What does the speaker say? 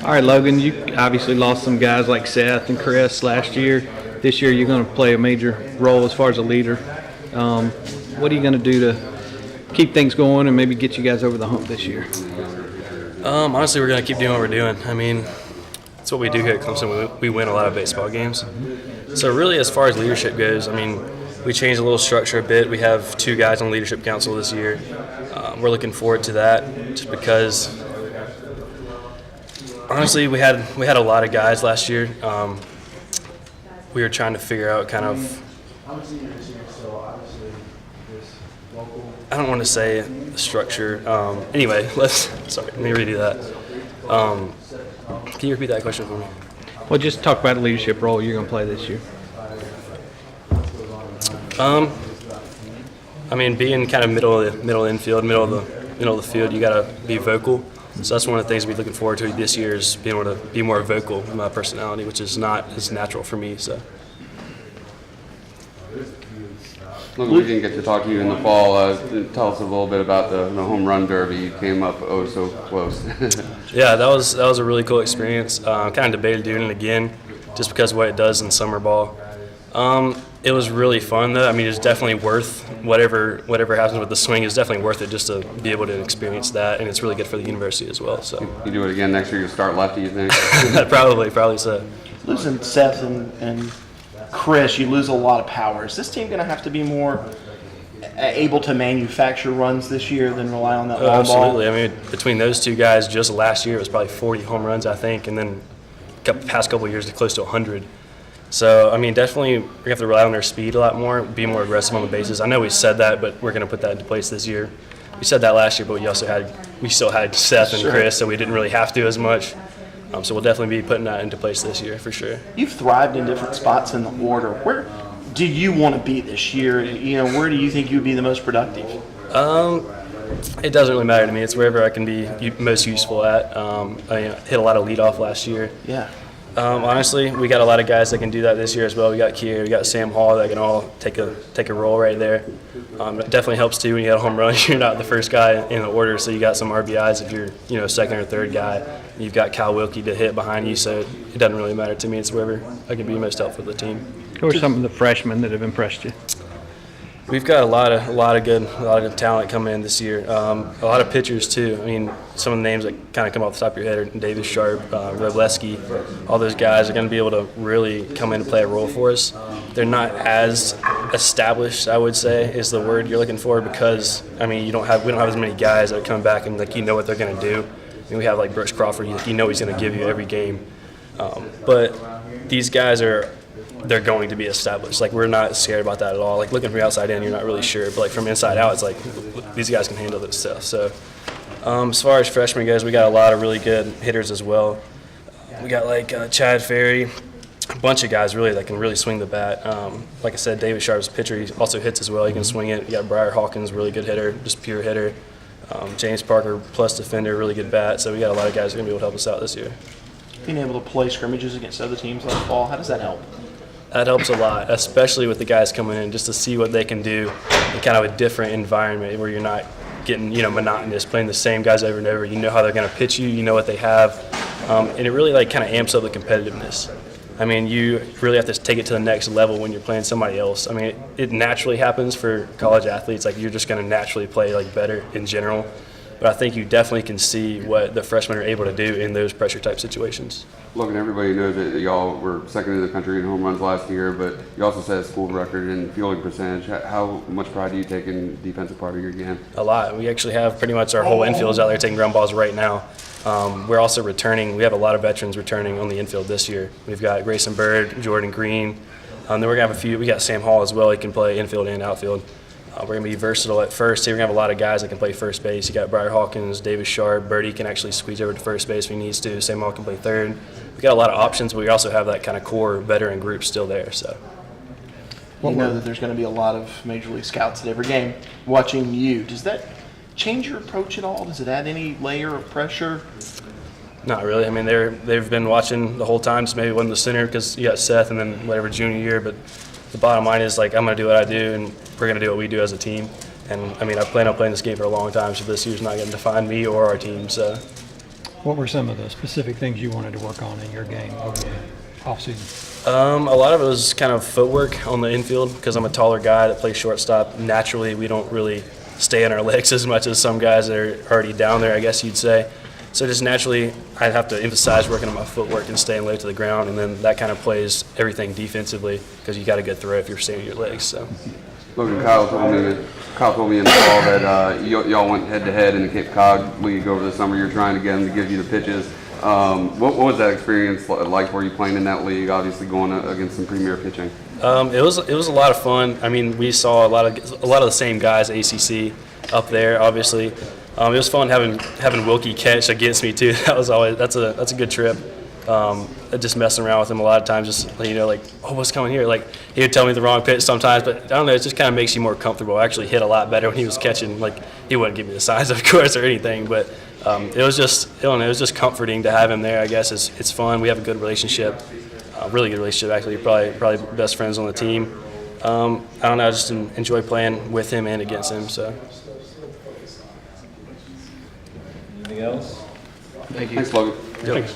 All right, Logan, you obviously lost some guys like Seth and Chris last year. This year you're going to play a major role as far as a leader. What are you going to do to keep things going and maybe get you guys over the hump this year? Honestly, we're going to keep doing what we're doing. I mean, that's what we do here at Clemson. We win a lot of baseball games. So really, as far as leadership goes, I mean, we changed a little structure a bit. We have 2 guys on leadership council this year. We're looking forward to that just because, honestly, we had a lot of guys last year. We were trying to figure out kind of, I don't want to say the structure. Anyway, let me redo that. Can you repeat that question for me? Well, just talk about the leadership role you're going to play this year. I mean, being kind of middle infield, middle of the field, you got to be vocal. So that's one of the things we're looking forward to this year is being able to be more vocal in my personality, which is not as natural for me. So. Look, we didn't get to talk to you in the fall. Tell us a little bit about the home run derby. You came up oh so close. Yeah, that was a really cool experience. Kind of debated doing it again, just because of what it does in summer ball. It was really fun though. I mean, it's definitely worth whatever happens with the swing. Is definitely worth it just to be able to experience that, and it's really good for the university as well. So you do it again next year, you start lefty, you think? probably so. Losing Seth and Chris, you lose a lot of power. Is this team going to have to be more able to manufacture runs this year than rely on that long Absolutely. ball? I mean, between those 2 guys, just last year it was probably 40 home runs, I think, and then past couple of years it's close to 100. So, I mean, definitely we have to rely on their speed a lot more, be more aggressive on the bases. I know we said that, but we're going to put that into place this year. We said that last year, but we still had Seth and Chris, so we didn't really have to as much. So we'll definitely be putting that into place this year for sure. You've thrived in different spots in the order. Where do you want to be this year? You know, where do you think you would be the most productive? It doesn't really matter to me. It's wherever I can be most useful at. I hit a lot of leadoff last year. Yeah. Honestly, we got a lot of guys that can do that this year as well. We got Kier, we got Sam Hall that can all take a role right there. It definitely helps too when you get a home run. You're not the first guy in the order, so you got some RBIs if you're second or third guy. You've got Cal Wilkie to hit behind you, so it doesn't really matter to me. It's wherever I can be most helpful to the team. Who are some of the freshmen that have impressed you? We've got a lot of good talent coming in this year. A lot of pitchers too. I mean, some of the names that kind of come off the top of your head are Davis Sharp, Robleski. All those guys are going to be able to really come in and play a role for us. They're not as established, I would say, is the word you're looking for, because I mean we don't have as many guys that come back and like you know what they're going to do. I mean, we have like Brooks Crawford. You know he's going to give you every game. But these guys they're going to be established. Like, we're not scared about that at all. Like, looking from the outside in, you're not really sure. But, like, from inside out, it's like these guys can handle this stuff. So, as far as freshmen goes, we got a lot of really good hitters as well. We got, like, Chad Ferry, a bunch of guys, really, that can really swing the bat. Like I said, David Sharp's a pitcher. He also hits as well. He can swing it. You got Briar Hawkins, really good hitter, just pure hitter. James Parker, plus defender, really good bat. So we got a lot of guys who are going to be able to help us out this year. Being able to play scrimmages against other teams last fall, how does that help? That helps a lot, especially with the guys coming in, just to see what they can do in kind of a different environment where you're not getting, monotonous, playing the same guys over and over. You know how they're going to pitch you, you know what they have, and it really kind of amps up the competitiveness. I mean, you really have to take it to the next level when you're playing somebody else. I mean, it naturally happens for college athletes. Like, you're just going to naturally play better in general. But I think you definitely can see what the freshmen are able to do in those pressure-type situations. Logan, everybody knows that y'all were second in the country in home runs last year, but you also set a school record in fielding percentage. How much pride do you take in the defensive part of your game? A lot. We actually have pretty much our whole infield's out there taking ground balls right now. We're also returning. We have a lot of veterans returning on the infield this year. We've got Grayson Bird, Jordan Green. Then we're going to have a few. We got Sam Hall as well. He can play infield and outfield. We're going to be versatile at first. We're going to have a lot of guys that can play first base. You got Briar Hawkins, Davis Sharp, Birdie can actually squeeze over to first base if he needs to. Sam Hall can play third. We got a lot of options, but we also have that kind of core veteran group still there. So, you know that there's going to be a lot of Major League scouts at every game watching you. Does that change your approach at all? Does it add any layer of pressure? Not really. I mean, they've been watching the whole time. Just maybe wasn't the center because you got Seth and then whatever junior year, but the bottom line is, I'm going to do what I do, and we're going to do what we do as a team. And, I mean, I plan on playing this game for a long time, so this year's not going to define me or our team. So, What were some of the specific things you wanted to work on in your game over the offseason? A lot of it was kind of footwork on the infield because I'm a taller guy that plays shortstop. Naturally, we don't really stay on our legs as much as some guys that are already down there, I guess you'd say. So just naturally, I'd have to emphasize working on my footwork and staying low to the ground, and then that kind of plays everything defensively because you got to get through it if you're staying on your legs. So. Logan, Kyle told me in the fall that y'all went head-to-head in the Cape Cod League over the summer. You're trying to get him to give you the pitches. What was that experience like for you playing in that league, obviously going against some premier pitching? It was a lot of fun. I mean, we saw a lot of the same guys at ACC up there, obviously. It was fun having Wilkie catch against me too. That's a good trip. Just messing around with him a lot of times, just like, oh, what's coming here? Like he would tell me the wrong pitch sometimes, but I don't know. It just kind of makes you more comfortable. I actually hit a lot better when he was catching. Like he wouldn't give me the signs, of course, or anything, but it was just comforting to have him there. I guess it's fun. We have a good relationship, really good relationship actually. Probably best friends on the team. I don't know. I just enjoy playing with him and against him. So. Anything else? Thank you. Thanks, Logan. Yep.